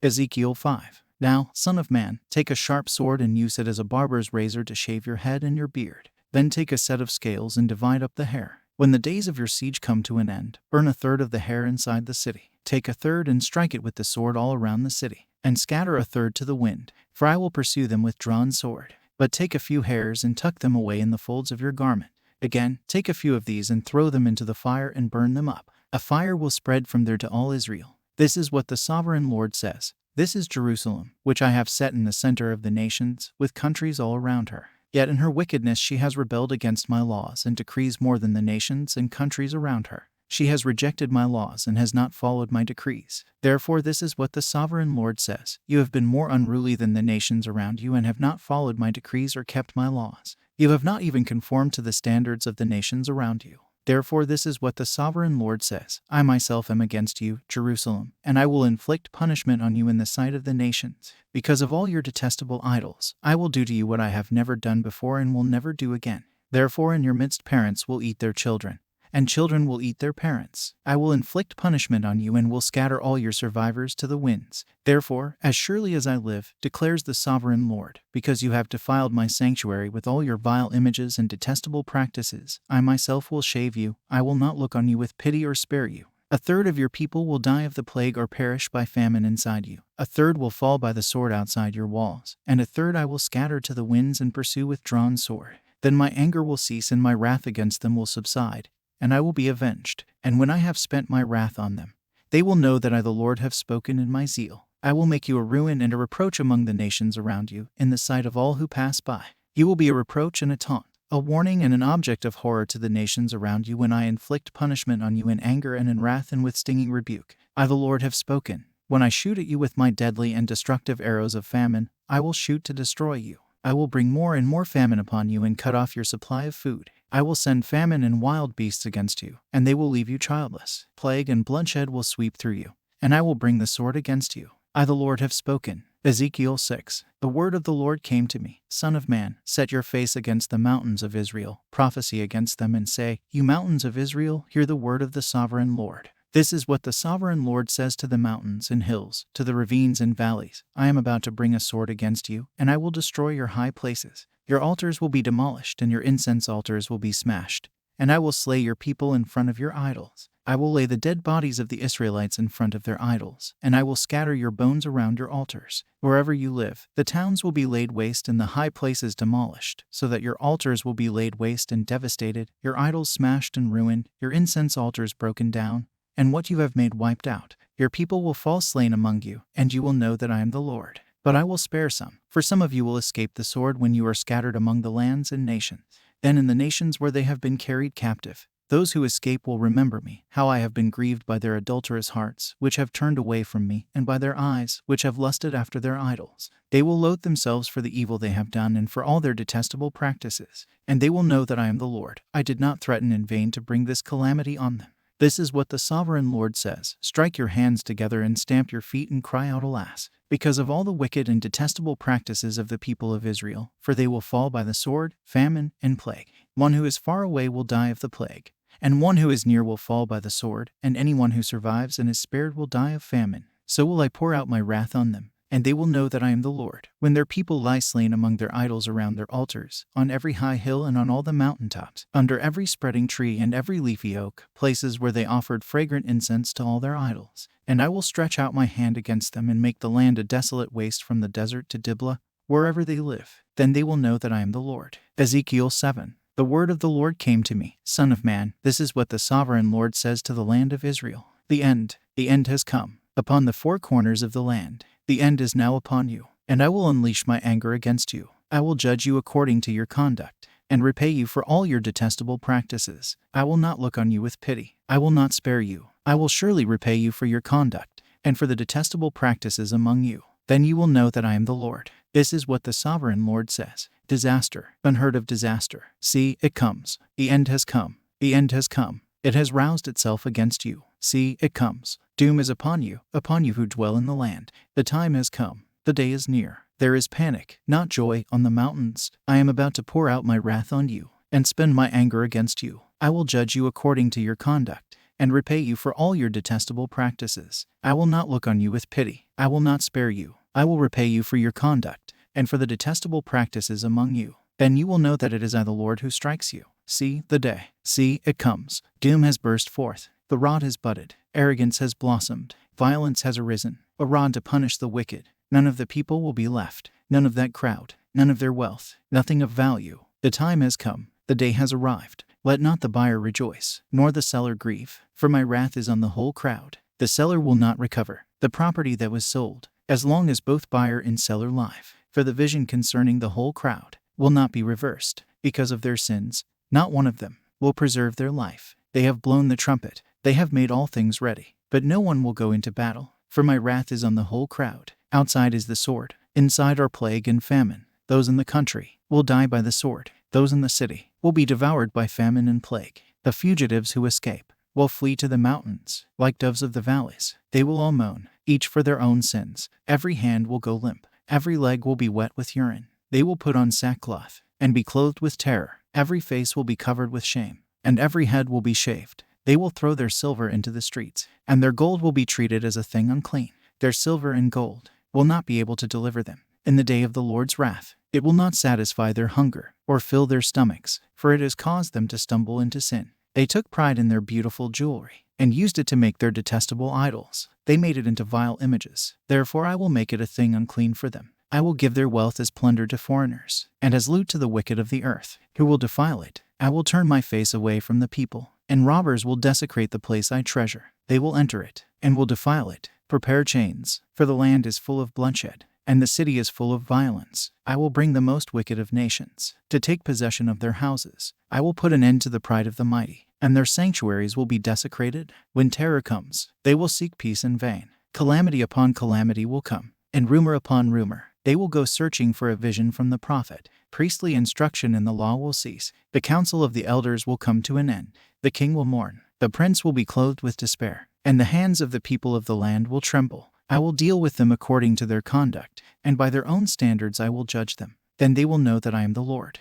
Ezekiel 5. Now, son of man, take a sharp sword and use it as a barber's razor to shave your head and your beard. Then take a set of scales and divide up the hair. When the days of your siege come to an end, burn a third of the hair inside the city. Take a third and strike it with the sword all around the city, and scatter a third to the wind, for I will pursue them with drawn sword. But take a few hairs and tuck them away in the folds of your garment. Again, take a few of these and throw them into the fire and burn them up. A fire will spread from there to all Israel. This is what the sovereign Lord says. This is Jerusalem, which I have set in the center of the nations, with countries all around her. Yet in her wickedness she has rebelled against my laws and decrees more than the nations and countries around her. She has rejected my laws and has not followed my decrees. Therefore this is what the sovereign Lord says. You have been more unruly than the nations around you and have not followed my decrees or kept my laws. You have not even conformed to the standards of the nations around you. Therefore this is what the sovereign Lord says. I myself am against you, Jerusalem, and I will inflict punishment on you in the sight of the nations. Because of all your detestable idols, I will do to you what I have never done before and will never do again. Therefore in your midst parents will eat their children, and children will eat their parents. I will inflict punishment on you and will scatter all your survivors to the winds. Therefore, as surely as I live, declares the sovereign Lord, because you have defiled my sanctuary with all your vile images and detestable practices, I myself will shave you. I will not look on you with pity or spare you. A third of your people will die of the plague or perish by famine inside you. A third will fall by the sword outside your walls, and a third I will scatter to the winds and pursue with drawn sword. Then my anger will cease and my wrath against them will subside, and I will be avenged. And when I have spent my wrath on them, they will know that I the Lord have spoken in my zeal. I will make you a ruin and a reproach among the nations around you, in the sight of all who pass by. You will be a reproach and a taunt, a warning and an object of horror to the nations around you when I inflict punishment on you in anger and in wrath and with stinging rebuke. I the Lord have spoken. When I shoot at you with my deadly and destructive arrows of famine, I will shoot to destroy you. I will bring more and more famine upon you and cut off your supply of food. I will send famine and wild beasts against you, and they will leave you childless. Plague and bloodshed will sweep through you, and I will bring the sword against you. I the Lord have spoken. Ezekiel 6. The word of the Lord came to me. Son of man, set your face against the mountains of Israel, prophesy against them and say, You mountains of Israel, hear the word of the sovereign Lord. This is what the sovereign Lord says to the mountains and hills, to the ravines and valleys. I am about to bring a sword against you, and I will destroy your high places. Your altars will be demolished, and your incense altars will be smashed, and I will slay your people in front of your idols. I will lay the dead bodies of the Israelites in front of their idols, and I will scatter your bones around your altars. Wherever you live, the towns will be laid waste and the high places demolished, so that your altars will be laid waste and devastated, your idols smashed and ruined, your incense altars broken down, and what you have made wiped out. Your people will fall slain among you, and you will know that I am the Lord. But I will spare some, for some of you will escape the sword when you are scattered among the lands and nations. Then in the nations where they have been carried captive, those who escape will remember me, how I have been grieved by their adulterous hearts, which have turned away from me, and by their eyes, which have lusted after their idols. They will loathe themselves for the evil they have done and for all their detestable practices, and they will know that I am the Lord. I did not threaten in vain to bring this calamity on them. This is what the sovereign Lord says. Strike your hands together and stamp your feet and cry out, Alas, because of all the wicked and detestable practices of the people of Israel, for they will fall by the sword, famine, and plague. One who is far away will die of the plague, and one who is near will fall by the sword, and anyone who survives and is spared will die of famine. So will I pour out my wrath on them, and they will know that I am the Lord. When their people lie slain among their idols around their altars, on every high hill and on all the mountaintops, under every spreading tree and every leafy oak, places where they offered fragrant incense to all their idols. And I will stretch out my hand against them and make the land a desolate waste from the desert to Diblah, wherever they live. Then they will know that I am the Lord. Ezekiel 7. The word of the Lord came to me. Son of man, this is what the sovereign Lord says to the land of Israel. The end has come. Upon the four corners of the land, the end is now upon you, and I will unleash my anger against you. I will judge you according to your conduct, and repay you for all your detestable practices. I will not look on you with pity. I will not spare you. I will surely repay you for your conduct, and for the detestable practices among you. Then you will know that I am the Lord. This is what the sovereign Lord says. Disaster, unheard of disaster. See, it comes. The end has come. The end has come. It has roused itself against you. See, it comes. Doom is upon you who dwell in the land. The time has come. The day is near. There is panic, not joy, on the mountains. I am about to pour out my wrath on you, and spend my anger against you. I will judge you according to your conduct, and repay you for all your detestable practices. I will not look on you with pity. I will not spare you. I will repay you for your conduct, and for the detestable practices among you. Then you will know that it is I the Lord who strikes you. See the day. See, it comes. Doom has burst forth. The rod has budded. Arrogance has blossomed. Violence has arisen. A rod to punish the wicked. None of the people will be left. None of that crowd. None of their wealth. Nothing of value. The time has come. The day has arrived. Let not the buyer rejoice, nor the seller grieve, for my wrath is on the whole crowd. The seller will not recover the property that was sold, as long as both buyer and seller live. For the vision concerning the whole crowd will not be reversed, because of their sins. Not one of them will preserve their life. They have blown the trumpet. They have made all things ready, but no one will go into battle. For my wrath is on the whole crowd. Outside is the sword. Inside are plague and famine. Those in the country will die by the sword. Those in the city will be devoured by famine and plague. The fugitives who escape will flee to the mountains, like doves of the valleys. They will all moan, each for their own sins. Every hand will go limp. Every leg will be wet with urine. They will put on sackcloth and be clothed with terror. Every face will be covered with shame, and every head will be shaved. They will throw their silver into the streets, and their gold will be treated as a thing unclean. Their silver and gold will not be able to deliver them in the day of the Lord's wrath. It will not satisfy their hunger or fill their stomachs, for it has caused them to stumble into sin. They took pride in their beautiful jewelry and used it to make their detestable idols. They made it into vile images. Therefore I will make it a thing unclean for them. I will give their wealth as plunder to foreigners, and as loot to the wicked of the earth, who will defile it. I will turn my face away from the people, and robbers will desecrate the place I treasure. They will enter it, and will defile it. Prepare chains, for the land is full of bloodshed, and the city is full of violence. I will bring the most wicked of nations to take possession of their houses. I will put an end to the pride of the mighty, and their sanctuaries will be desecrated. When terror comes, they will seek peace in vain. Calamity upon calamity will come, and rumor upon rumor. They will go searching for a vision from the prophet. Priestly instruction in the law will cease. The counsel of the elders will come to an end. The king will mourn. The prince will be clothed with despair, and the hands of the people of the land will tremble. I will deal with them according to their conduct, and by their own standards I will judge them. Then they will know that I am the Lord.